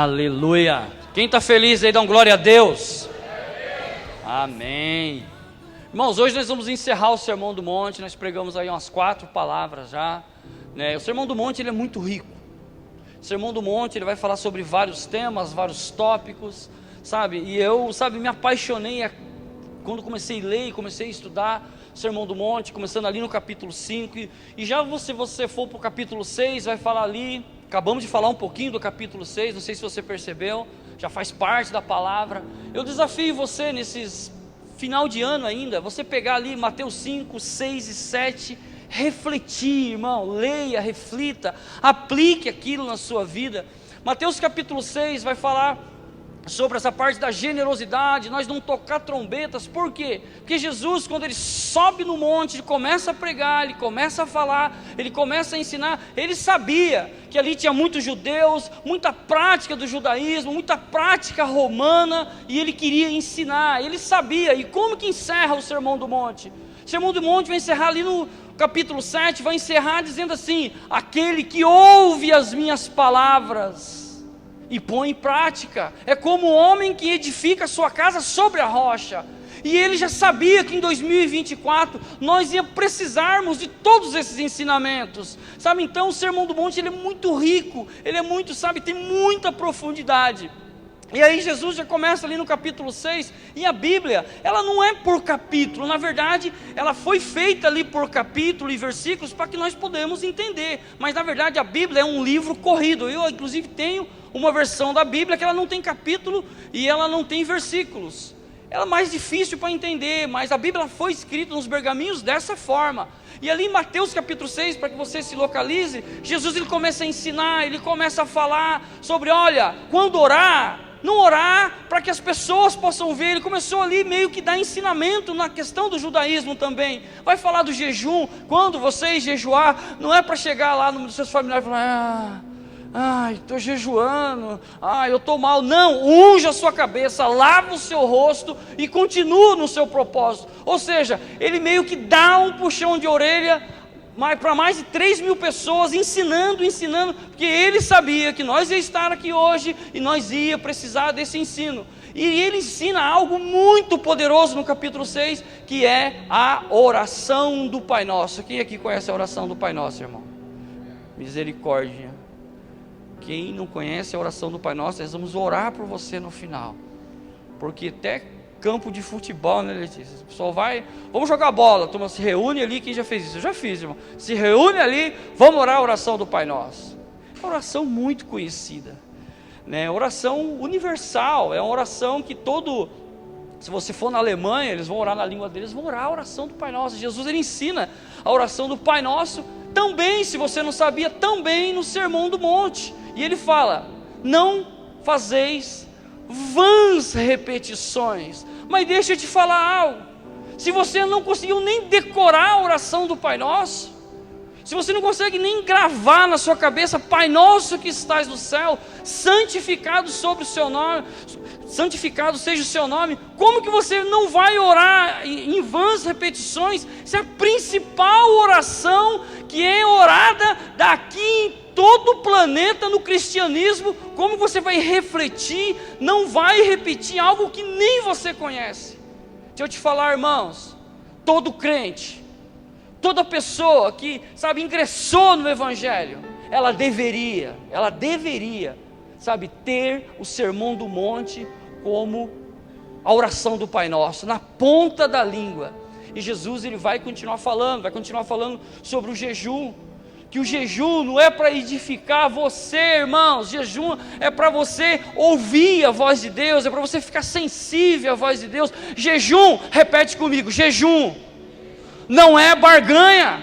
Aleluia. Quem está feliz aí, dá um glória a Deus. Amém. Irmãos, hoje nós vamos encerrar o Sermão do Monte. Nós pregamos aí umas 4 palavras já, né? O Sermão do Monte ele é muito rico. O Sermão do Monte ele vai falar sobre vários temas, vários tópicos, sabe? E eu, me apaixonei quando comecei a ler, comecei a estudar o Sermão do Monte, começando ali no capítulo 5, e já se você for para o capítulo 6, vai falar ali, acabamos de falar um pouquinho do capítulo 6, não sei se você percebeu, já faz parte da palavra. Eu desafio você nesses final de ano ainda, você pegar ali Mateus 5, 6 e 7, refletir, irmão, leia, reflita, aplique aquilo na sua vida. Mateus capítulo 6 vai falar sobre essa parte da generosidade, nós não tocar trombetas. Por quê? Porque Jesus, quando ele sobe no monte, ele começa a pregar, ele começa a falar, ele começa a ensinar, ele sabia que ali tinha muitos judeus, muita prática do judaísmo, muita prática romana, e ele queria ensinar, ele sabia. E como que encerra o Sermão do Monte? O Sermão do Monte vai encerrar ali no capítulo 7, vai encerrar dizendo assim: aquele que ouve as minhas palavras e põe em prática, é como o homem que edifica a sua casa sobre a rocha. E ele já sabia que em 2024 nós ia precisarmos de todos esses ensinamentos, sabe? Então o Sermão do Monte ele é muito rico, ele é muito, tem muita profundidade. E aí Jesus já começa ali no capítulo 6, e a Bíblia, ela não é por capítulo, na verdade, ela foi feita ali por capítulo e versículos para que nós podemos entender, mas na verdade a Bíblia é um livro corrido. Eu inclusive tenho uma versão da Bíblia que ela não tem capítulo e ela não tem versículos, ela é mais difícil para entender, mas a Bíblia foi escrita nos pergaminhos dessa forma. E ali em Mateus capítulo 6, para que você se localize, Jesus ele começa a ensinar, ele começa a falar sobre, olha, quando orar, não orar para que as pessoas possam ver. Ele começou ali meio que dar ensinamento na questão do judaísmo também. Vai falar do jejum, quando vocês jejuar, não é para chegar lá nos seus familiares e falar: estou jejuando, eu estou mal. Não, unja a sua cabeça, lava o seu rosto e continua no seu propósito. Ou seja, ele meio que dá um puxão de orelha para mais de 3.000 pessoas, ensinando, porque ele sabia que nós ia estar aqui hoje e nós ia precisar desse ensino. E ele ensina algo muito poderoso no capítulo 6, que é a oração do Pai Nosso. Quem aqui conhece a oração do Pai Nosso, irmão? Misericórdia. Quem não conhece a oração do Pai Nosso, nós vamos orar por você no final, porque até campo de futebol, né, Letícia? O pessoal vai, vamos jogar bola, a turma se reúne ali. Quem já fez isso? Eu já fiz, irmão. Se reúne ali, vamos orar a oração do Pai Nosso. É uma oração muito conhecida, né? Oração universal, é uma oração que se você for na Alemanha, eles vão orar na língua deles, vão orar a oração do Pai Nosso. Jesus ele ensina a oração do Pai Nosso também, se você não sabia, também no Sermão do Monte. E ele fala: não fazeis vãs repetições. Mas deixa eu te falar algo: se você não conseguiu nem decorar a oração do Pai Nosso, se você não consegue nem gravar na sua cabeça: Pai Nosso que estás no céu, santificado sobre o seu nome, santificado seja o seu nome, como que você não vai orar em vãs repetições? Essa é a principal oração que é orada daqui em todo o planeta no cristianismo. Como você vai refletir, não vai repetir algo que nem você conhece? Deixa eu te falar, irmãos, todo crente, toda pessoa que, ingressou no Evangelho, ela deveria, ter o Sermão do Monte como a oração do Pai Nosso, na ponta da língua. E Jesus ele vai continuar falando sobre o jejum, que o jejum não é para edificar você, irmãos. Jejum é para você ouvir a voz de Deus, é para você ficar sensível à voz de Deus. Jejum, repete comigo, jejum não é barganha.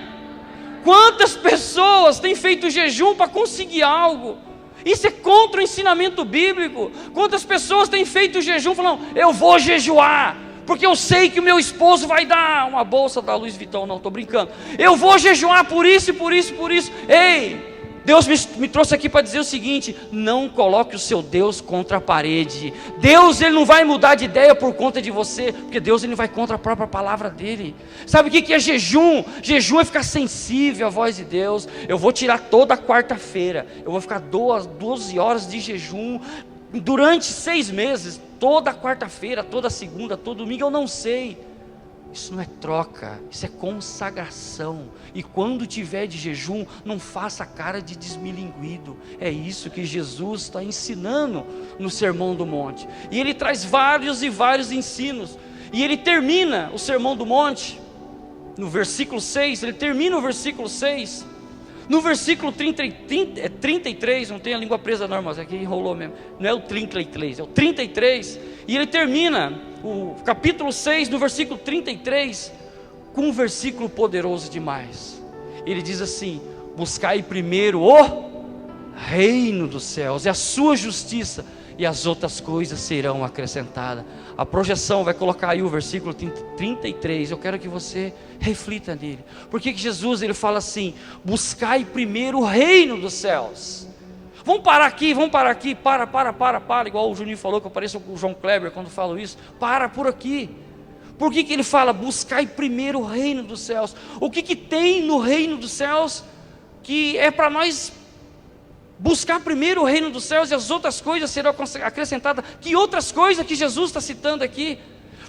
Quantas pessoas têm feito jejum para conseguir algo? Isso é contra o ensinamento bíblico. Quantas pessoas têm feito jejum falando: eu vou jejuar porque eu sei que o meu esposo vai dar uma bolsa da Louis Vuitton. Não, estou brincando. Eu vou jejuar por isso, por isso, por isso. Ei, Deus me trouxe aqui para dizer o seguinte: não coloque o seu Deus contra a parede. Deus ele não vai mudar de ideia por conta de você, porque Deus ele vai contra a própria palavra dele. Sabe o que é jejum? Jejum é ficar sensível à voz de Deus. Eu vou tirar toda quarta-feira, eu vou ficar 12 horas de jejum, durante 6 meses, toda quarta-feira, toda segunda, todo domingo, eu não sei. Isso não é troca, isso é consagração. E quando tiver de jejum, não faça cara de desmilinguido. É isso que Jesus está ensinando no Sermão do Monte. E ele traz vários e vários ensinos. E ele termina o Sermão do Monte, no versículo 6, ele termina o versículo 6. No versículo 33, não tem a língua presa não, irmãos, aqui enrolou mesmo. Não é o 33, é o 33. E ele termina o capítulo 6, no versículo 33, com um versículo poderoso demais. Ele diz assim: buscai primeiro o reino dos céus e a sua justiça, e as outras coisas serão acrescentadas. A projeção vai colocar aí o versículo 33, eu quero que você reflita nele. Por que Jesus ele fala assim: buscai primeiro o reino dos céus? Vamos parar aqui, para, igual o Juninho falou, que eu pareço com o João Kleber quando falo isso. Para por aqui. Por que ele fala, buscai primeiro o reino dos céus? O que tem no reino dos céus, que é para nós buscar primeiro o reino dos céus, e as outras coisas serão acrescentadas? Que outras coisas que Jesus está citando aqui?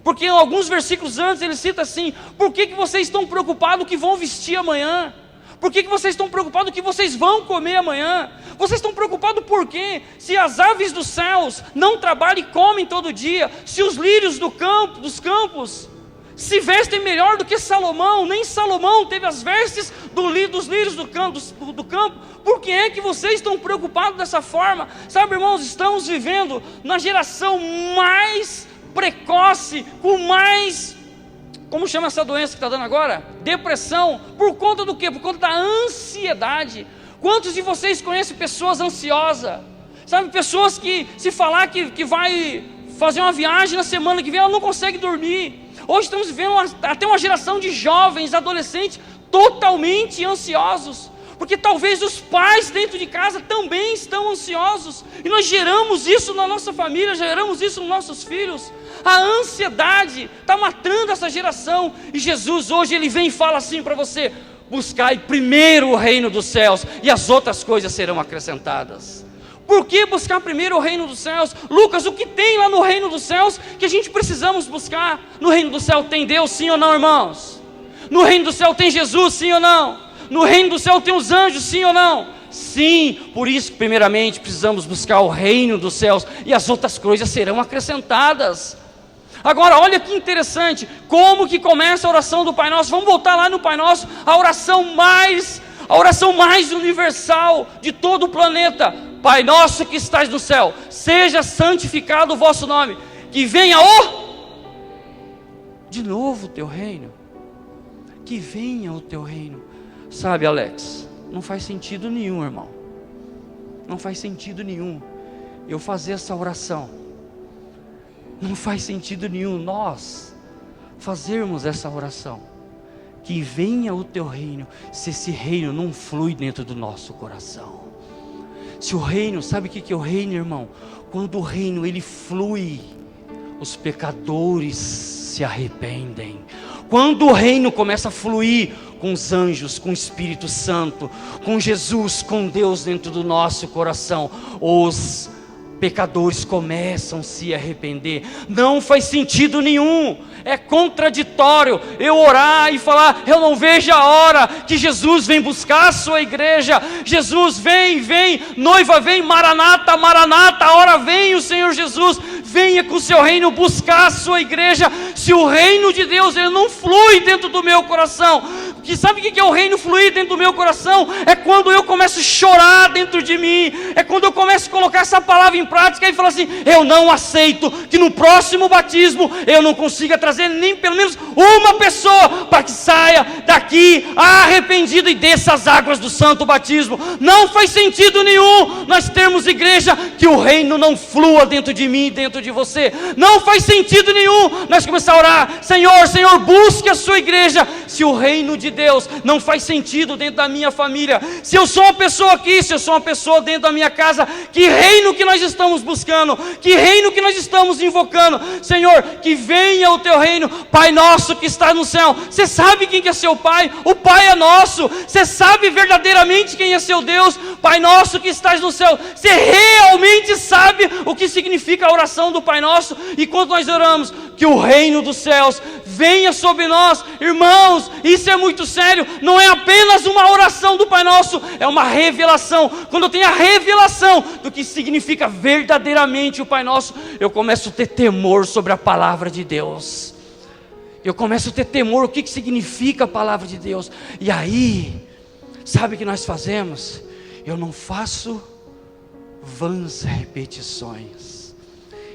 Porque em alguns versículos antes ele cita assim: por que vocês estão preocupados que vão vestir amanhã? Por que vocês estão preocupados que vocês vão comer amanhã? Vocês estão preocupados por quê? Se as aves dos céus não trabalham e comem todo dia, se os lírios dos campos se vestem melhor do que Salomão, nem Salomão teve as vestes dos lírios do campo, por que é que vocês estão preocupados dessa forma? Sabe, irmãos, estamos vivendo na geração mais precoce, com mais... como chama essa doença que está dando agora? Depressão. Por conta do quê? Por conta da ansiedade. Quantos de vocês conhecem pessoas ansiosas? Sabe, pessoas que se falar que vai fazer uma viagem na semana que vem, ela não consegue dormir. Hoje estamos vivendo até uma geração de jovens, adolescentes, totalmente ansiosos. Porque talvez os pais dentro de casa também estão ansiosos. E nós geramos isso na nossa família, geramos isso nos nossos filhos. A ansiedade está matando essa geração. E Jesus hoje ele vem e fala assim para você: buscai primeiro o reino dos céus, e as outras coisas serão acrescentadas. Por que buscar primeiro o reino dos céus? Lucas, o que tem lá no reino dos céus que a gente precisamos buscar? No reino do céu tem Deus, sim ou não, irmãos? No reino do céu tem Jesus, sim ou não? No reino do céu tem os anjos, sim ou não? Sim, por isso que primeiramente precisamos buscar o reino dos céus, e as outras coisas serão acrescentadas. Agora olha que interessante, como que começa a oração do Pai Nosso. Vamos voltar lá no Pai Nosso, a oração mais universal de todo o planeta. Pai nosso que estás no céu, seja santificado o vosso nome, que venha de novo o teu reino, que venha o teu reino. Sabe, Alex, não faz sentido nenhum, irmão, não faz sentido nenhum eu fazer essa oração, não faz sentido nenhum nós fazermos essa oração, que venha o teu reino, se esse reino não flui dentro do nosso coração. Se o reino, sabe o que é o reino, irmão? Quando o reino ele flui, os pecadores se arrependem. Quando o reino começa a fluir com os anjos, com o Espírito Santo, com Jesus, com Deus dentro do nosso coração, os pecadores começam a se arrepender. Não faz sentido nenhum, é contraditório eu orar e falar: eu não vejo a hora que Jesus vem buscar a sua igreja. Jesus vem, noiva vem, maranata, maranata, a hora vem o Senhor Jesus, venha com o seu reino buscar a sua igreja. Se o reino de Deus ele não flui dentro do meu coração, que sabe o que é o reino fluir dentro do meu coração? É quando eu começo a chorar dentro de mim, é quando eu começo a colocar essa palavra em prática e falar assim: eu não aceito que no próximo batismo eu não consiga trazer nem pelo menos uma pessoa para que saia daqui arrependida e desça as águas do santo batismo. Não faz sentido nenhum nós termos igreja que o reino não flua dentro de mim e dentro de você. Não faz sentido nenhum nós começar a orar: Senhor, Senhor, busque a sua igreja, se o reino de Deus não faz sentido dentro da minha família. Se eu sou uma pessoa aqui, se eu sou uma pessoa dentro da minha casa, que reino que nós estamos buscando, que reino que nós estamos invocando? Senhor, que venha o teu reino. Pai nosso que está no céu. Você sabe quem que é seu Pai? O Pai é nosso. Você sabe verdadeiramente quem é seu Deus? Pai nosso que estás no céu. Você realmente sabe o que significa a oração do Pai Nosso? E quando nós oramos, que o reino dos céus venha sobre nós. Irmãos, isso é muito sério. Não é apenas uma oração do Pai Nosso, é uma revelação. Quando eu tenho a revelação do que significa verdadeiramente o Pai Nosso, eu começo a ter temor sobre a palavra de Deus. Eu começo a ter temor, o que significa a palavra de Deus. E aí, sabe o que nós fazemos? Eu não faço vãs repetições.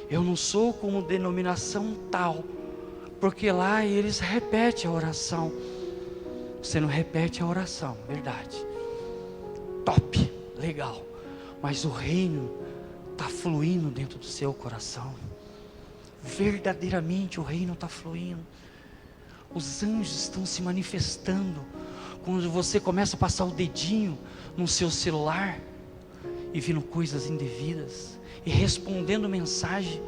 Eu não sou como denominação tal, porque lá eles repetem a oração. Você não repete a oração, verdade. Top, legal. Mas o reino está fluindo dentro do seu coração. Verdadeiramente o reino está fluindo. Os anjos estão se manifestando. Quando você começa a passar o dedinho no seu celular e vendo coisas indevidas e respondendo mensagem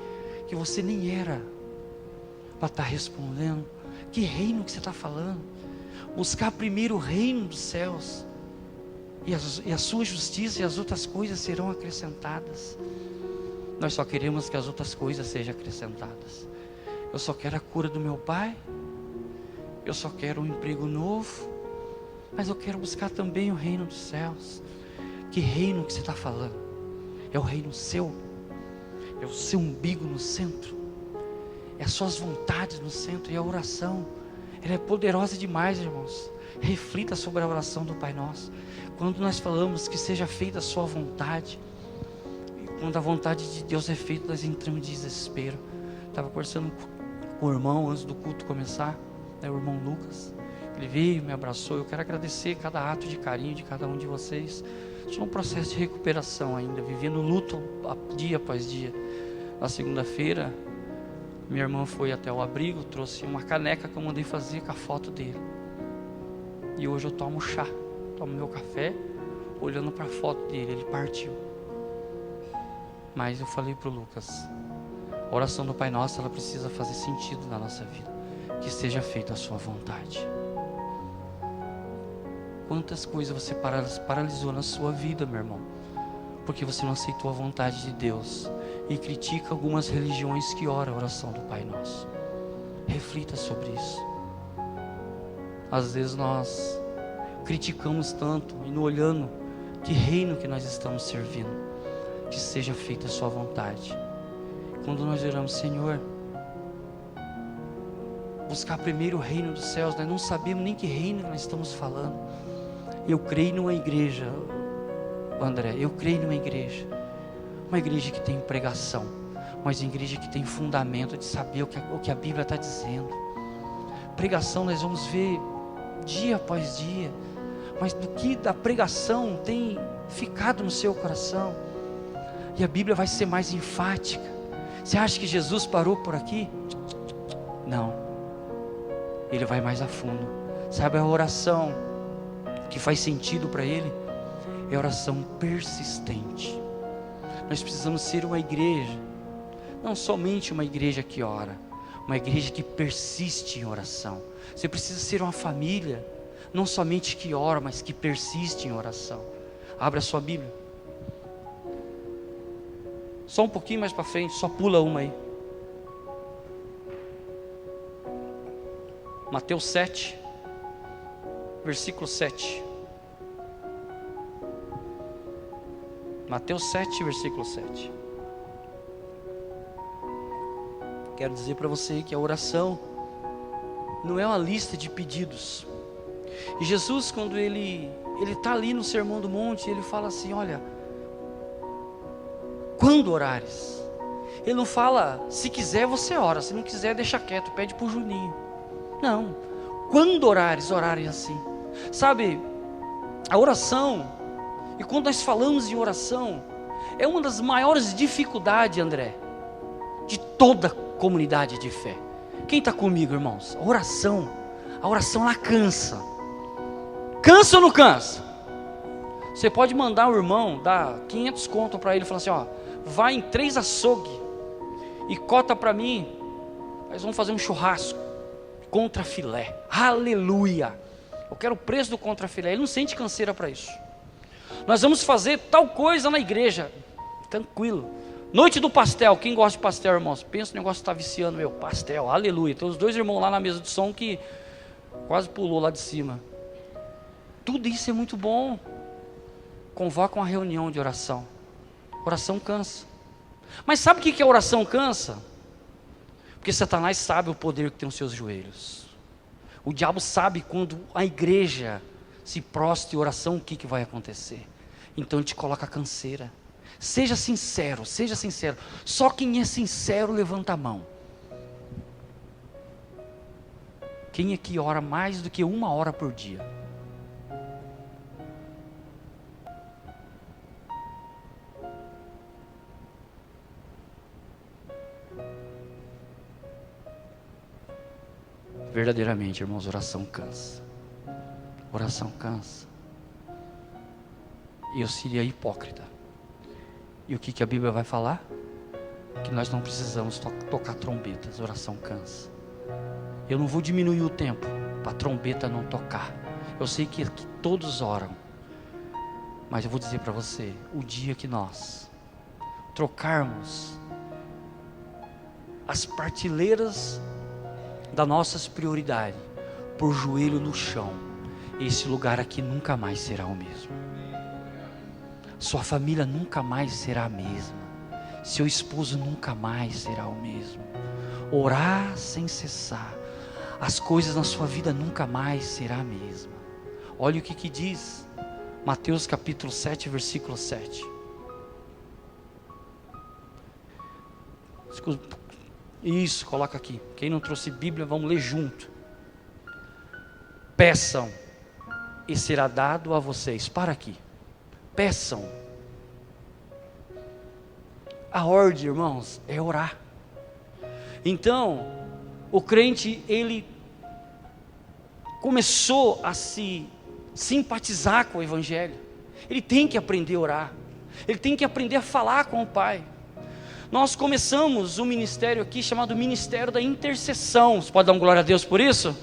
que você nem era para estar respondendo. Que reino que você está falando? Buscar primeiro o reino dos céus, e a sua justiça, e as outras coisas serão acrescentadas. Nós só queremos que as outras coisas sejam acrescentadas. Eu só quero a cura do meu pai, eu só quero um emprego novo, mas eu quero buscar também o reino dos céus. Que reino que você está falando? É o reino seu? É o seu umbigo no centro? É as suas vontades no centro? E a oração, ela é poderosa demais, irmãos. Reflita sobre a oração do Pai Nosso. Quando nós falamos que seja feita a sua vontade, e quando a vontade de Deus é feita, nós entramos em desespero. Estava conversando com o irmão antes do culto começar, né, o irmão Lucas. Ele veio, me abraçou. Eu quero agradecer cada ato de carinho de cada um de vocês. Estou num processo de recuperação ainda, vivendo luto dia após dia. Na segunda-feira, minha irmã foi até o abrigo, trouxe uma caneca que eu mandei fazer com a foto dele. E hoje eu tomo chá, tomo meu café, olhando para a foto dele. Ele partiu. Mas eu falei para o Lucas, a oração do Pai Nosso, ela precisa fazer sentido na nossa vida. Que seja feita a sua vontade. Quantas coisas você paralisou na sua vida, meu irmão, porque você não aceitou a vontade de Deus e critica algumas religiões que oram a oração do Pai Nosso. Reflita sobre isso. Às vezes nós criticamos tanto e não olhando que reino que nós estamos servindo. Que seja feita a sua vontade. Quando nós oramos, Senhor, buscar primeiro o reino dos céus, nós não sabemos nem que reino nós estamos falando. Eu creio numa igreja, André, eu creio numa igreja. Uma igreja que tem pregação, mas uma igreja que tem fundamento de saber o que a Bíblia está dizendo. Pregação nós vamos ver dia após dia, mas do que da pregação tem ficado no seu coração, e a Bíblia vai ser mais enfática. Você acha que Jesus parou por aqui? Não, Ele vai mais a fundo. Sabe a oração que faz sentido para Ele? É oração persistente. Nós precisamos ser uma igreja, não somente uma igreja que ora, uma igreja que persiste em oração. Você precisa ser uma família, não somente que ora, mas que persiste em oração. Abra a sua Bíblia, só um pouquinho mais para frente, só pula uma aí. Mateus 7, versículo 7. Mateus 7, versículo 7. Quero dizer para você que a oração não é uma lista de pedidos. E Jesus, quando ele está ali no Sermão do Monte, ele fala assim, olha, quando orares, ele não fala, se quiser você ora, se não quiser deixa quieto, pede para o Juninho. Não, quando orares assim. Sabe, a oração, e quando nós falamos em oração, é uma das maiores dificuldades, André, de toda comunidade de fé. Quem está comigo, irmãos? A oração ela cansa. Cansa ou não cansa? Você pode mandar o irmão, dar 500 conto para ele e falar assim, ó, vai em 3 açougue e cota para mim, nós vamos fazer um churrasco, contrafilé, aleluia, eu quero o preço do contrafilé. Ele não sente canseira para isso. Nós vamos fazer tal coisa na igreja, tranquilo. Noite do pastel, quem gosta de pastel, irmãos? Pensa, o negócio está viciando, meu, pastel, aleluia. Tem os 2 irmãos lá na mesa de som que quase pulou lá de cima. Tudo isso é muito bom. Convoca uma reunião de oração. Oração cansa. Mas sabe o que a oração cansa? Porque Satanás sabe o poder que tem os seus joelhos. O diabo sabe quando a igreja se prostra em oração, o que vai acontecer. Então ele te coloca canseira. Seja sincero, seja sincero. Só quem é sincero levanta a mão. Quem aqui ora mais do que 1 hora por dia? Verdadeiramente, irmãos, oração cansa. Oração cansa. E eu seria hipócrita. E o que a Bíblia vai falar? Que nós não precisamos tocar trombetas. Oração cansa. Eu não vou diminuir o tempo para a trombeta não tocar. Eu sei que aqui todos oram. Mas eu vou dizer para você, o dia que nós trocarmos as prateleiras das nossas prioridades por joelho no chão, esse lugar aqui nunca mais será o mesmo. Sua família nunca mais será a mesma. Seu esposo nunca mais será o mesmo. Orar sem cessar, as coisas na sua vida nunca mais será a mesma. Olha o que diz Mateus capítulo 7, versículo 7. Isso, coloca aqui. Quem não trouxe Bíblia, vamos ler junto. Peçam e será dado a vocês. Para aqui. Peçam. A ordem, irmãos, é orar. Então, o crente, ele começou a se simpatizar com o Evangelho. Ele tem que aprender a orar. Ele tem que aprender a falar com o Pai. Nós começamos um ministério aqui chamado Ministério da Intercessão. Você pode dar uma glória a Deus por isso?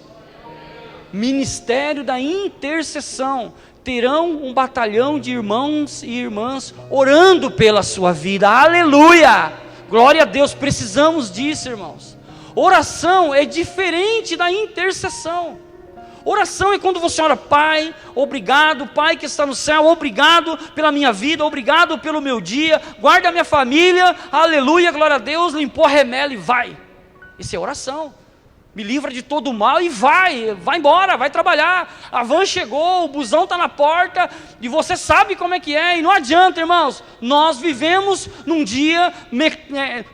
Ministério da Intercessão. Terão um batalhão de irmãos e irmãs orando pela sua vida. Aleluia! Glória a Deus, precisamos disso, irmãos. Oração é diferente da intercessão. Oração é quando você ora, Pai, obrigado, Pai que está no céu, obrigado pela minha vida, obrigado pelo meu dia, guarda a minha família, aleluia, glória a Deus, limpou a remela e vai. Isso é oração. Me livra de todo o mal e vai embora, vai trabalhar. A van chegou, o busão está na porta e você sabe como é que é. E não adianta, irmãos, nós vivemos num dia,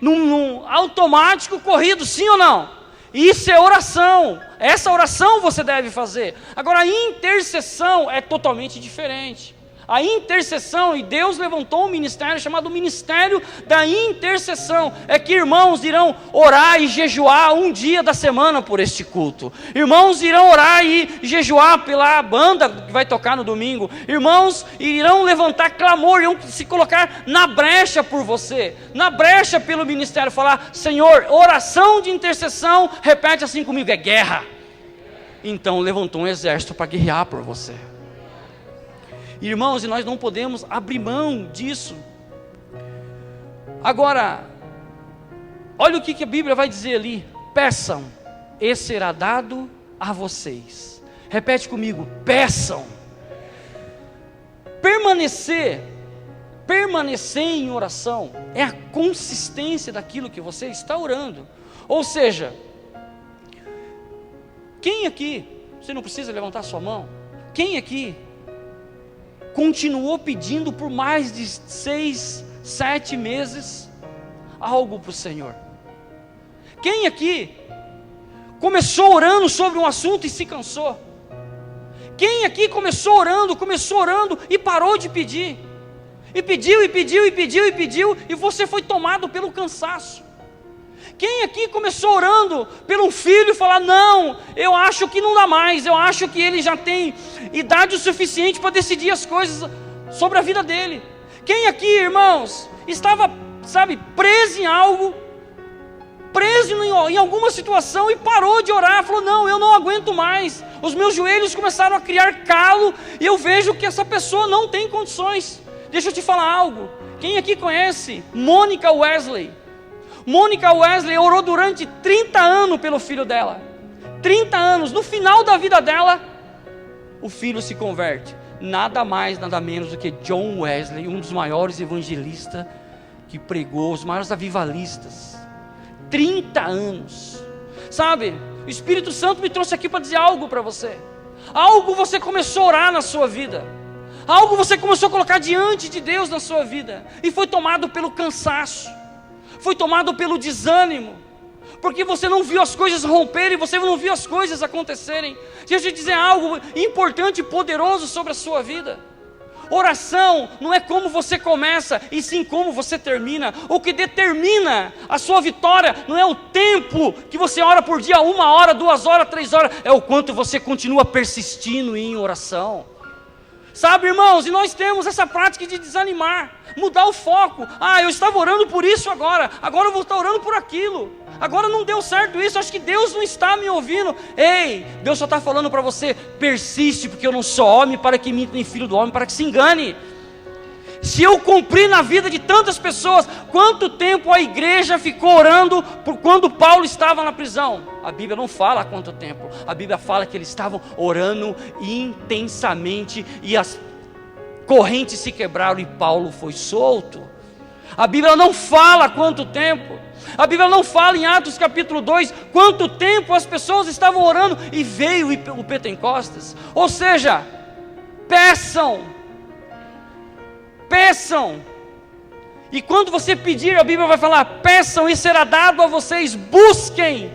num automático corrido, sim ou não? Isso é oração, essa oração você deve fazer. Agora a intercessão é totalmente diferente. A intercessão, e Deus levantou um ministério chamado Ministério da Intercessão. É que irmãos irão orar e jejuar um dia da semana por este culto. Irmãos irão orar e jejuar pela banda que vai tocar no domingo. Irmãos irão levantar clamor, irão se colocar na brecha por você, na brecha pelo ministério, falar: Senhor, oração de intercessão, repete assim comigo, é guerra. Então levantou um exército para guerrear por você. Irmãos, e nós não podemos abrir mão disso. Agora, olha o que a Bíblia vai dizer ali: peçam, e será dado a vocês. Repete comigo: peçam. Permanecer em oração é a consistência daquilo que você está orando. Ou seja, quem aqui, você não precisa levantar sua mão, quem aqui continuou pedindo por mais de 6, 7 meses algo para o Senhor? Quem aqui começou orando sobre um assunto e se cansou? Quem aqui começou orando e parou de pedir? E pediu, e você foi tomado pelo cansaço. Quem aqui começou orando pelo filho e falar, não, eu acho que não dá mais, eu acho que ele já tem idade o suficiente para decidir as coisas sobre a vida dele? Quem aqui, irmãos, estava, preso em algo, preso em alguma situação e parou de orar, falou, não, eu não aguento mais, os meus joelhos começaram a criar calo, e eu vejo que essa pessoa não tem condições. Deixa eu te falar algo, quem aqui conhece Mônica Wesley? Mônica Wesley orou durante 30 anos pelo filho dela, 30 anos, no final da vida dela, o filho se converte, nada mais, nada menos do que John Wesley, um dos maiores evangelistas que pregou, os maiores avivalistas, 30 anos, o Espírito Santo me trouxe aqui para dizer algo para você, algo você começou a orar na sua vida, algo você começou a colocar diante de Deus na sua vida, e foi tomado pelo cansaço, foi tomado pelo desânimo, porque você não viu as coisas romperem, você não viu as coisas acontecerem. Deixa eu te dizer algo importante e poderoso sobre a sua vida. Oração não é como você começa, e sim como você termina. O que determina a sua vitória não é o tempo que você ora por dia, 1 hora, 2 horas, 3 horas, é o quanto você continua persistindo em oração. Irmãos, e nós temos essa prática de desanimar, mudar o foco. Eu estava orando por isso agora eu vou estar orando por aquilo, agora não deu certo isso, acho que Deus não está me ouvindo. Ei, Deus só está falando para você, persiste, porque eu não sou homem para que minta, nem filho do homem para que se engane. Se eu cumprir na vida de tantas pessoas, quanto tempo a igreja ficou orando por quando Paulo estava na prisão? A Bíblia não fala há quanto tempo, a Bíblia fala que eles estavam orando intensamente, e as correntes se quebraram e Paulo foi solto. A Bíblia não fala há quanto tempo, a Bíblia não fala em Atos capítulo 2, quanto tempo as pessoas estavam orando e veio o Pentecostes. Ou seja, peçam, e quando você pedir, a Bíblia vai falar, peçam e será dado a vocês, busquem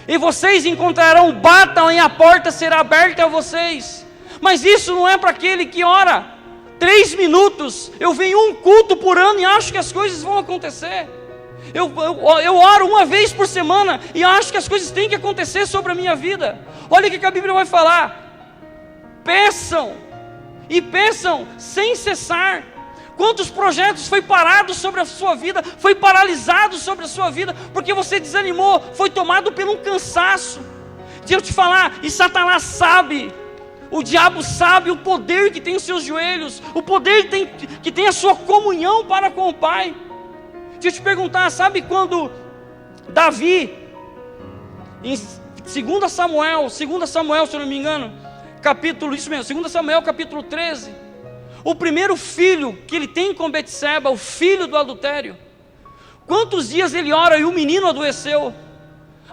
e vocês encontrarão, batam e a porta será aberta a vocês. Mas isso não é para aquele que ora 3 minutos, eu venho um culto por ano e acho que as coisas vão acontecer. Eu oro 1 vez por semana e acho que as coisas têm que acontecer sobre a minha vida. Olha o que a Bíblia vai falar, peçam, e peçam sem cessar. Quantos projetos foi parado sobre a sua vida, foi paralisado sobre a sua vida, porque você desanimou, foi tomado por um cansaço. Deixa eu te falar, e Satanás sabe, o diabo sabe o poder que tem os seus joelhos, o poder que tem a sua comunhão para com o Pai. Deixa eu te perguntar, sabe quando Davi, em 2 Samuel, se eu não me engano, 2 Samuel capítulo 13, o primeiro filho que ele tem com Betseba, o filho do adultério, quantos dias ele ora e o menino adoeceu?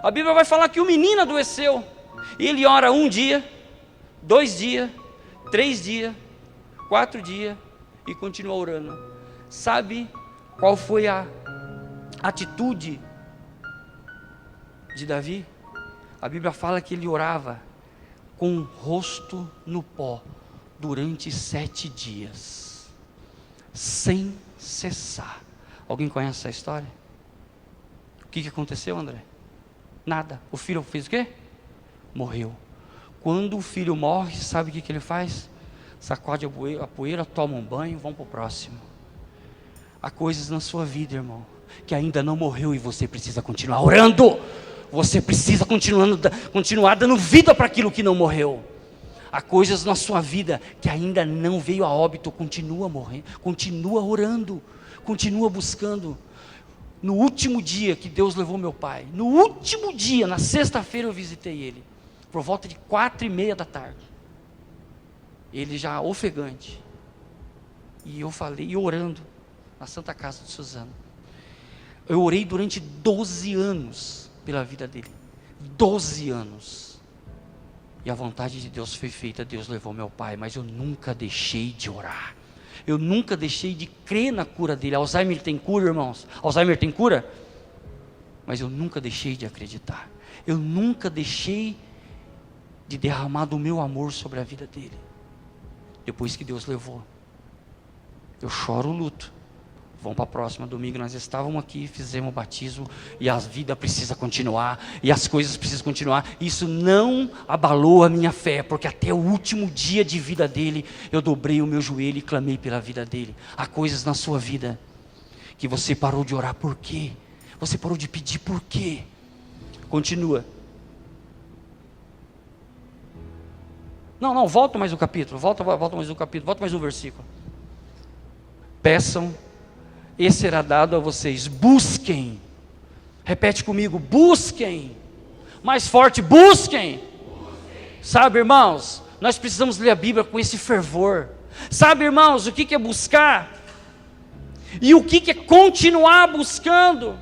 A Bíblia vai falar que o menino adoeceu, e ele ora 1 dia, 2 dias, 3 dias, 4 dias, e continua orando. Sabe qual foi a atitude de Davi? A Bíblia fala que ele orava com o rosto no pó, durante 7 dias, sem cessar. Alguém conhece essa história? O que aconteceu, André? Nada. O filho fez o quê? Morreu. Quando o filho morre, sabe o que ele faz? Sacode a poeira, toma um banho, vamos para o próximo. Há coisas na sua vida, irmão, que ainda não morreu e você precisa continuar orando. Você precisa continuar dando vida para aquilo que não morreu. Há coisas na sua vida que ainda não veio a óbito, continua morrendo, continua orando, continua buscando. No último dia que Deus levou meu pai, no último dia, na sexta-feira eu visitei ele, por volta de 4:30 da tarde, ele já ofegante, e eu falei, orando, na Santa Casa de Suzano, eu orei durante 12 anos, pela vida dele, 12 anos, e a vontade de Deus foi feita, Deus levou meu pai, mas eu nunca deixei de orar, eu nunca deixei de crer na cura dele. Alzheimer tem cura, irmãos? Alzheimer tem cura? Mas eu nunca deixei de acreditar, eu nunca deixei de derramar do meu amor sobre a vida dele. Depois que Deus levou, eu choro o luto, Vamos para a próxima. Domingo nós estávamos aqui, fizemos o batismo, e a vida precisa continuar, e as coisas precisam continuar. Isso não abalou a minha fé, porque até o último dia de vida dele, eu dobrei o meu joelho e clamei pela vida dele. Há coisas na sua vida que você parou de orar, por quê? Você parou de pedir, por quê? Continua. Não, volta mais um capítulo, volta mais um capítulo, volta mais um versículo. Peçam, e será dado a vocês. Busquem. Repete comigo, busquem. Mais forte, busquem. Sabe, irmãos, nós precisamos ler a Bíblia com esse fervor. Sabe, irmãos, o que é buscar? E o que é continuar buscando?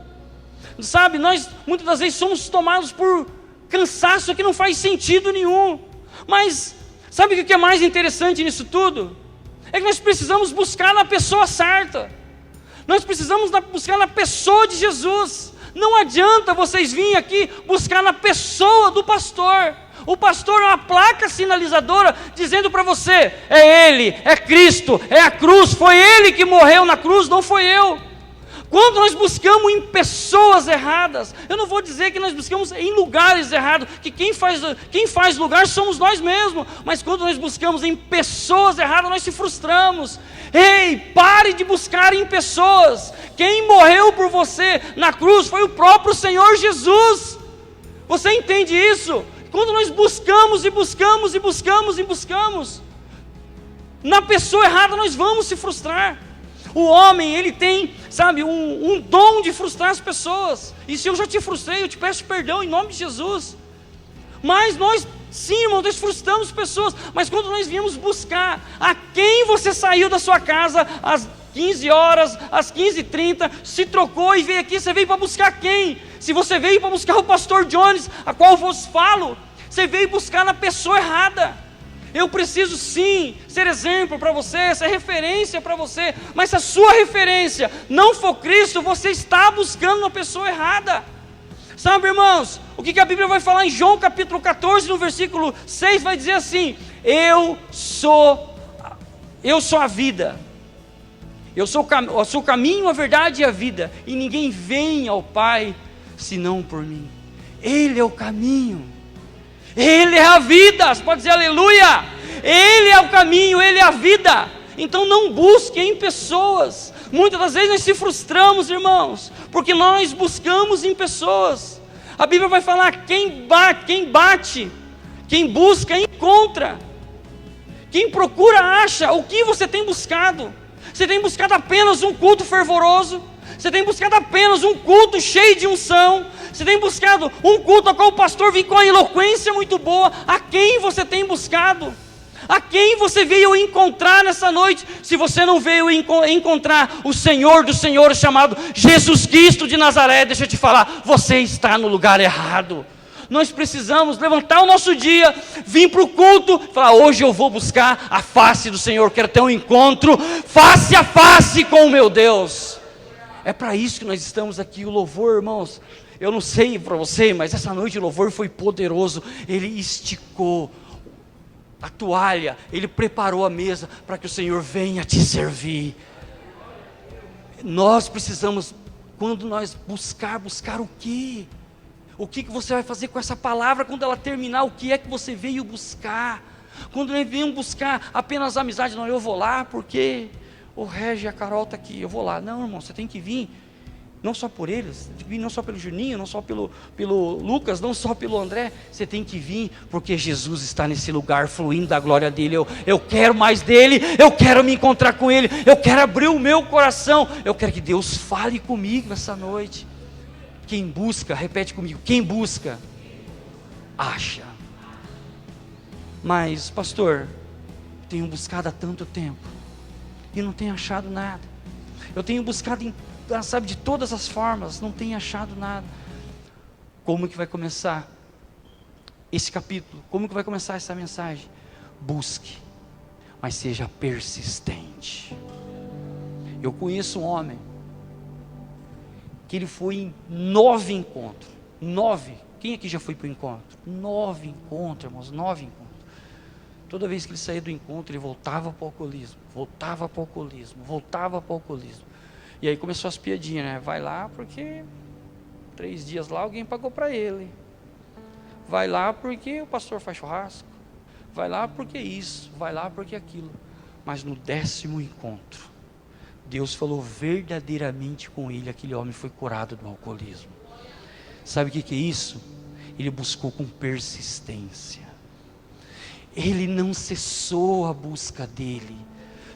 Sabe, nós muitas das vezes somos tomados por cansaço que não faz sentido nenhum. Mas sabe o que é mais interessante nisso tudo? É que nós precisamos buscar na pessoa certa. Nós precisamos buscar na pessoa de Jesus. Não adianta vocês virem aqui buscar na pessoa do pastor. O pastor é uma placa sinalizadora dizendo para você: é Ele, é Cristo, é a cruz, foi Ele que morreu na cruz, não foi eu. Quando nós buscamos em pessoas erradas, eu não vou dizer que nós buscamos em lugares errados, que quem faz lugar somos nós mesmos, mas quando nós buscamos em pessoas erradas, nós se frustramos. Ei, pare de buscar em pessoas. Quem morreu por você na cruz foi o próprio Senhor Jesus. Você entende isso? Quando nós buscamos na pessoa errada, nós vamos se frustrar. O homem, ele tem, sabe, um dom de frustrar as pessoas. E se eu já te frustrei, eu te peço perdão em nome de Jesus. Mas nós, sim, irmão, nós frustramos pessoas. Mas quando nós viemos buscar a quem você saiu da sua casa às 15 horas, às 15h30, se trocou e veio aqui, você veio para buscar quem? Se você veio para buscar o pastor Jones, a qual eu vos falo, você veio buscar na pessoa errada. Eu preciso sim ser exemplo para você, ser referência para você, mas se a sua referência não for Cristo, você está buscando uma pessoa errada. Sabe, irmãos, o que a Bíblia vai falar em João capítulo 14, no versículo 6, vai dizer assim: eu sou a vida, eu sou o caminho, a verdade e a vida, e ninguém vem ao Pai senão por mim. Ele é o caminho, Ele é a vida. Você pode dizer aleluia? Ele é o caminho, Ele é a vida. Então não busque em pessoas. Muitas das vezes nós se frustramos, irmãos, porque nós buscamos em pessoas. A Bíblia vai falar: quem bate, quem busca encontra, quem procura acha. O que você tem buscado? Você tem buscado apenas um culto fervoroso? Você tem buscado apenas um culto cheio de unção? Você tem buscado um culto ao qual o pastor vem com a eloquência muito boa? A quem você tem buscado? A quem você veio encontrar nessa noite? Se você não veio encontrar o Senhor dos Senhores, chamado Jesus Cristo de Nazaré, deixa eu te falar, você está no lugar errado. Nós precisamos levantar o nosso dia, vir para o culto, falar: hoje eu vou buscar a face do Senhor, quero ter um encontro face a face com o meu Deus. É para isso que nós estamos aqui. O louvor, irmãos, eu não sei para você, mas essa noite o louvor foi poderoso. Ele esticou a toalha, ele preparou a mesa para que o Senhor venha te servir. Nós precisamos, quando nós buscar o quê? O que você vai fazer com essa palavra quando ela terminar? O que é que você veio buscar? Quando nós viemos buscar apenas amizade, não, eu vou lá porque o Regi e a Carol estão aqui, eu vou lá. Não, irmão, você tem que vir, não só por eles, tem que vir não só pelo Juninho, não só pelo Lucas, não só pelo André. Você tem que vir porque Jesus está nesse lugar, fluindo da glória dele. Eu quero mais dele, eu quero me encontrar com ele, eu quero abrir o meu coração, eu quero que Deus fale comigo essa noite. Quem busca, repete comigo, quem busca, acha. Mas, pastor, tenho buscado há tanto tempo e não tenho achado nada. Eu tenho buscado de todas as formas, não tenho achado nada. Como que vai começar esse capítulo? Como que vai começar essa mensagem? Busque, mas seja persistente. Eu conheço um homem que ele foi em 9 encontros. 9. Quem aqui já foi para o encontro? 9 encontros, irmãos, 9 encontros. Toda vez que ele saía do encontro, ele voltava para o alcoolismo, voltava para o alcoolismo, voltava para o alcoolismo. E aí começou as piadinhas, né? Vai lá porque 3 dias lá alguém pagou para ele. Vai lá porque o pastor faz churrasco. Vai lá porque isso, vai lá porque aquilo. Mas no 10º encontro, Deus falou verdadeiramente com ele. Aquele homem foi curado do alcoolismo. Sabe o que é isso? Ele buscou com persistência. Ele não cessou a busca dele.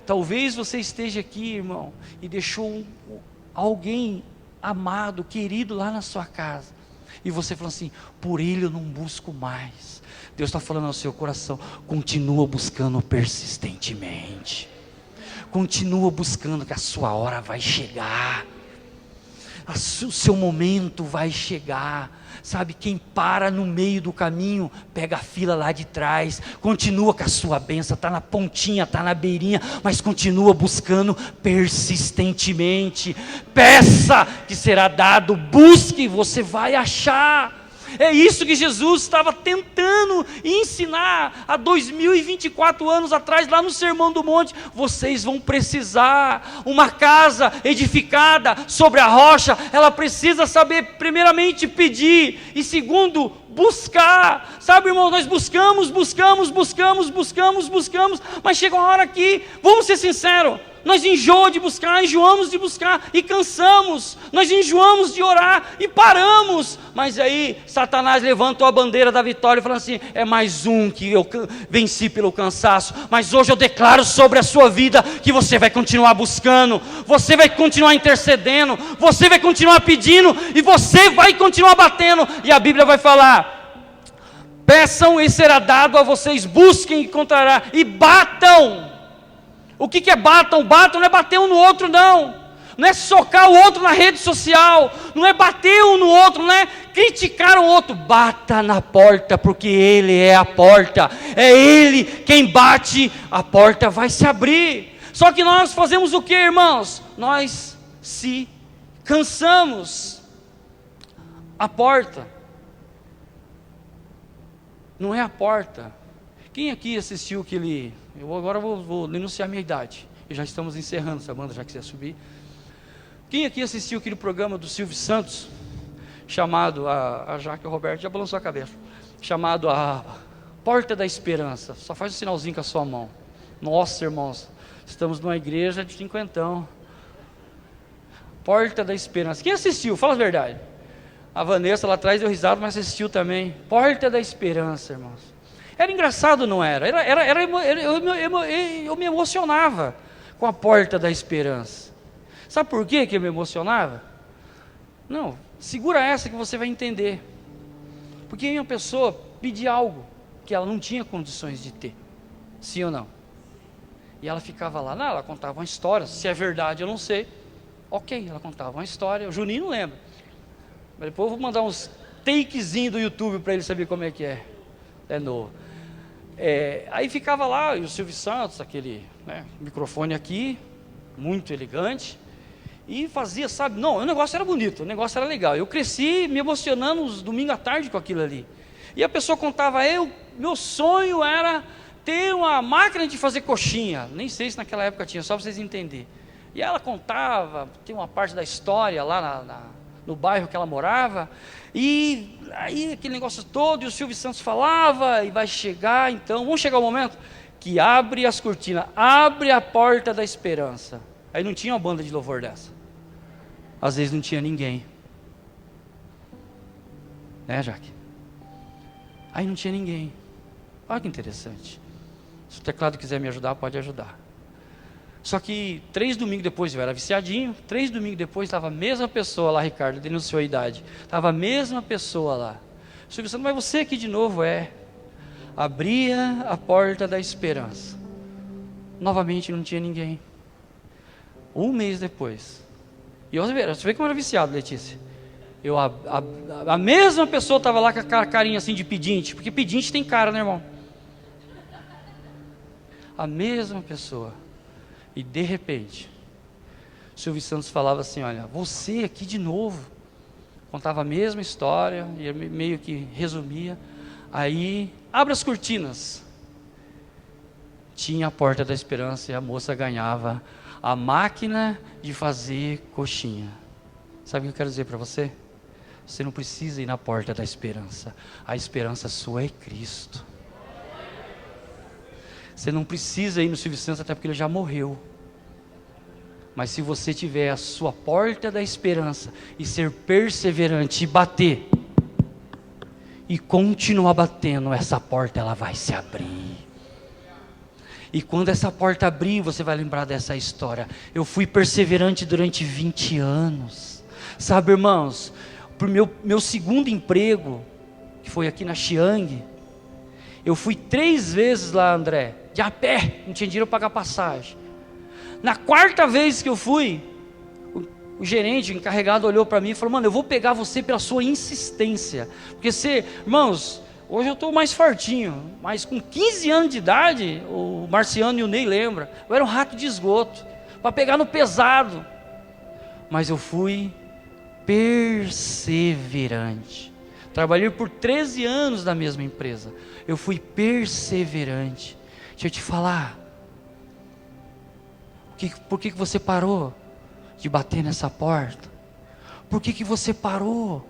Talvez você esteja aqui, irmão, e deixou alguém amado, querido lá na sua casa, e você falou assim: por ele eu não busco mais. Deus está falando ao seu coração: continua buscando persistentemente, continua buscando, que a sua hora vai chegar, o seu momento vai chegar. Sabe, quem para no meio do caminho, pega a fila lá de trás. Continua com a sua bênção, está na pontinha, está na beirinha, mas continua buscando persistentemente. Peça que será dado, busque, você vai achar. É isso que Jesus estava tentando ensinar há 2024 anos atrás, lá no Sermão do Monte. Vocês vão precisar, uma casa edificada sobre a rocha, ela precisa saber primeiramente pedir, e segundo, buscar. Sabe, irmão, nós buscamos, mas chega uma hora que, vamos ser sinceros, nós enjoamos de buscar e cansamos, nós enjoamos de orar e paramos. Mas aí Satanás levantou a bandeira da vitória e falou assim: é mais um que eu venci pelo cansaço, mas hoje eu declaro sobre a sua vida que você vai continuar buscando, você vai continuar intercedendo, você vai continuar pedindo e você vai continuar batendo. E a Bíblia vai falar: peçam e será dado a vocês, busquem e encontrará, e batam. O que é batam? Batam não é bater um no outro, não é socar o outro na rede social, não é bater um no outro, não é criticar o outro. Bata na porta, porque ele é a porta, é ele quem bate, a porta vai se abrir. Só que nós fazemos o que, irmãos? Nós se cansamos. A porta não é a porta. Quem aqui assistiu aquele... Eu agora vou denunciar a minha idade, e já estamos encerrando essa banda, já quiser subir. Quem aqui assistiu aquele programa do Silvio Santos, chamado, a Jaque e o Roberto já balançou a cabeça, chamado A Porta da Esperança? Só faz um sinalzinho com a sua mão. Nossa, irmãos, estamos numa igreja de cinquentão. Porta da Esperança. Quem assistiu? Fala a verdade. A Vanessa lá atrás deu risada, mas assistiu também. Porta da Esperança, irmãos. Era engraçado, não era? Eu me emocionava com a Porta da Esperança. Sabe por quê que eu me emocionava? Não, segura essa que você vai entender. Porque uma pessoa pedia algo que ela não tinha condições de ter. Sim ou não? E ela ficava lá, ela contava uma história. Se é verdade eu não sei. Ok, ela contava uma história. O Juninho não lembra. Mas depois eu vou mandar uns takezinhos do YouTube para ele saber como é que é. É novo. Aí ficava lá, e o Silvio Santos, aquele microfone aqui, muito elegante, e fazia, sabe, não, o negócio era bonito, o negócio era legal. Eu cresci me emocionando os domingos à tarde com aquilo ali. E a pessoa contava: meu sonho era ter uma máquina de fazer coxinha. Nem sei se naquela época tinha, só para vocês entenderem. E ela contava, tem uma parte da história lá no bairro que ela morava, e aí aquele negócio todo, e o Silvio Santos falava, e vai chegar, então, vamos chegar o momento que abre as cortinas, abre a porta da esperança. Aí não tinha uma banda de louvor dessa, às vezes não tinha ninguém, né, Jaque? Aí não tinha ninguém. Olha que interessante. Se o teclado quiser me ajudar, pode ajudar. Só que 3 domingos depois, eu era viciadinho, 3 domingos depois estava a mesma pessoa lá, Ricardo, denunciou a idade, estava a mesma pessoa lá. Silvio Santos, mas você aqui de novo? Abria a porta da esperança. Novamente não tinha ninguém. 1 mês depois, e você vê como eu era viciado, Letícia. A mesma pessoa estava lá com a carinha assim de pedinte, porque pedinte tem cara, né, irmão? A mesma pessoa. E de repente, Silvio Santos falava assim: olha, você aqui de novo. Contava a mesma história, e meio que resumia. Aí, abre as cortinas. Tinha a porta da esperança e a moça ganhava A máquina de fazer coxinha. Sabe o que eu quero dizer para você? Você não precisa ir na porta da esperança. A esperança sua é Cristo. Você não precisa ir no Silvio Santos, até porque ele já morreu. Mas se você tiver a sua porta da esperança e ser perseverante e bater, e continuar batendo, essa porta ela vai se abrir. E quando essa porta abrir, você vai lembrar dessa história. Eu fui perseverante durante 20 anos. Sabe, irmãos, para o meu segundo emprego, que foi aqui na Xiang, eu fui 3 vezes lá, André, de a pé, não tinha dinheiro para pagar passagem. Na 4ª vez que eu fui, o gerente, o encarregado olhou para mim e falou: mano, eu vou pegar você pela sua insistência. Porque você, irmãos, hoje eu estou mais fortinho, mas com 15 anos de idade, o Marciano e o Ney lembram, eu era um rato de esgoto, para pegar no pesado. Mas eu fui perseverante. Trabalhei por 13 anos na mesma empresa. Eu fui perseverante. Deixa eu te falar. Por que você parou de bater nessa porta? Por que você parou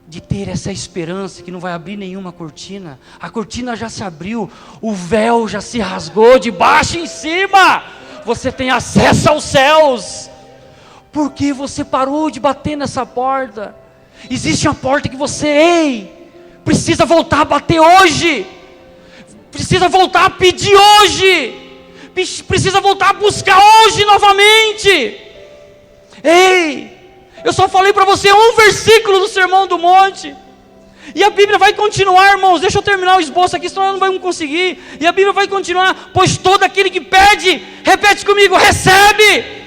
de ter essa esperança que não vai abrir nenhuma cortina? A cortina já se abriu, o véu já se rasgou de baixo em cima. Você tem acesso aos céus. Por que você parou de bater nessa porta? Existe uma porta que você, precisa voltar a bater hoje. Precisa voltar a pedir hoje. Precisa voltar a buscar hoje novamente. Eu só falei para você um versículo do Sermão do Monte. E a Bíblia vai continuar, irmãos. Deixa eu terminar o esboço aqui, senão não vamos conseguir. E a Bíblia vai continuar. Pois todo aquele que pede, repete comigo, recebe.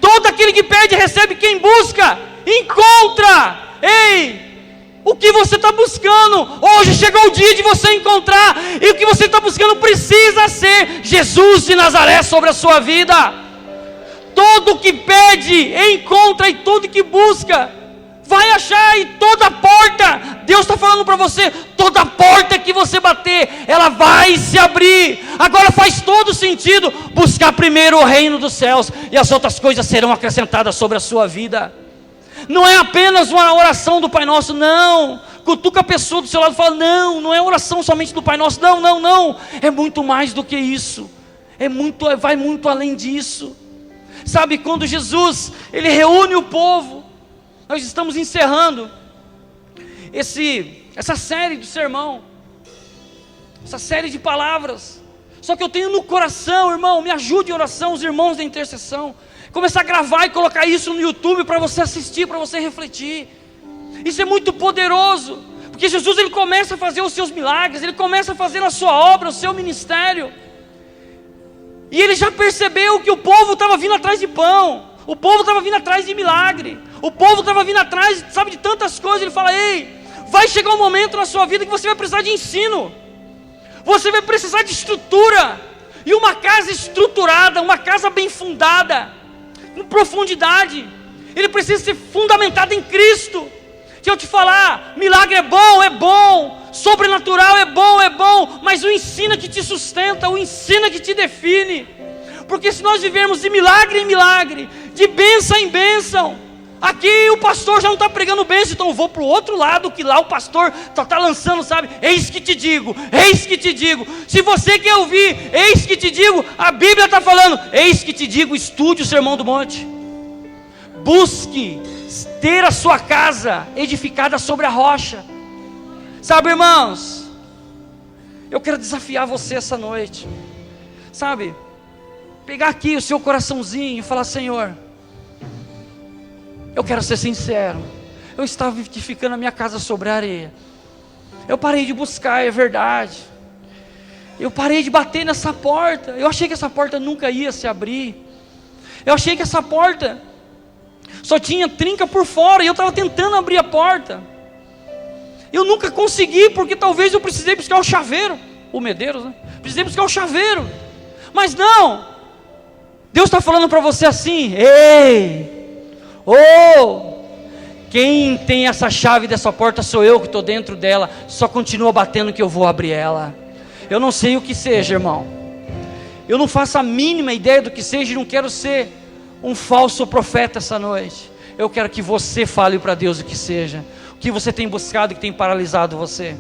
Todo aquele que pede, recebe. Quem busca, encontra. O que você está buscando? Hoje chegou o dia de você encontrar. E o que você está buscando precisa ser Jesus de Nazaré sobre a sua vida. Todo que pede, encontra, e todo que busca, vai achar. E toda porta, Deus está falando para você, toda porta que você bater, ela vai se abrir. Agora faz todo sentido buscar primeiro o reino dos céus, e as outras coisas serão acrescentadas sobre a sua vida. Não é apenas uma oração do Pai Nosso, não. Cutuca a pessoa do seu lado e fala: não é oração somente do Pai Nosso, não. É muito mais do que isso. Vai muito além disso. Sabe, quando Jesus, Ele reúne o povo, nós estamos encerrando essa série do sermão, essa série de palavras. Só que eu tenho no coração, irmão, me ajude em oração, os irmãos da intercessão, começar a gravar e colocar isso no YouTube para você assistir, para você refletir. Isso é muito poderoso, porque Jesus, Ele começa a fazer os seus milagres, Ele começa a fazer a sua obra, o seu ministério, e Ele já percebeu que o povo estava vindo atrás de pão, o povo estava vindo atrás de milagre, o povo estava vindo atrás, sabe, de tantas coisas. Ele fala: vai chegar um momento na sua vida que você vai precisar de ensino, você vai precisar de estrutura, e uma casa estruturada, uma casa bem fundada, com profundidade, ele precisa ser fundamentado em Cristo. Deixa eu te falar, milagre é bom, sobrenatural é bom, mas o ensino que te sustenta, o ensino que te define. Porque se nós vivermos de milagre em milagre, de bênção em bênção, aqui o pastor já não está pregando bênção, então eu vou para o outro lado, que lá o pastor está lançando, sabe, eis que te digo, se você quer ouvir, eis que te digo, a Bíblia está falando, eis que te digo, estude o Sermão do Monte, busque ter a sua casa edificada sobre a rocha. Sabe, irmãos, eu quero desafiar você essa noite, sabe, pegar aqui o seu coraçãozinho e falar: Senhor, eu quero ser sincero, eu estava edificando a minha casa sobre a areia, eu parei de buscar, é verdade, eu parei de bater nessa porta, eu achei que essa porta nunca ia se abrir, eu achei que essa porta só tinha trinca por fora, e eu estava tentando abrir a porta, eu nunca consegui, porque talvez eu precisei buscar o chaveiro, o Medeiros, né? Precisei buscar o chaveiro, mas não, Deus está falando para você assim: quem tem essa chave dessa porta sou eu, que estou dentro dela, só continua batendo que eu vou abrir ela. Eu não sei o que seja, irmão, Eu não faço a mínima ideia do que seja e não quero ser um falso profeta essa noite. Eu quero que você fale para Deus o que seja. O que você tem buscado, que tem paralisado você.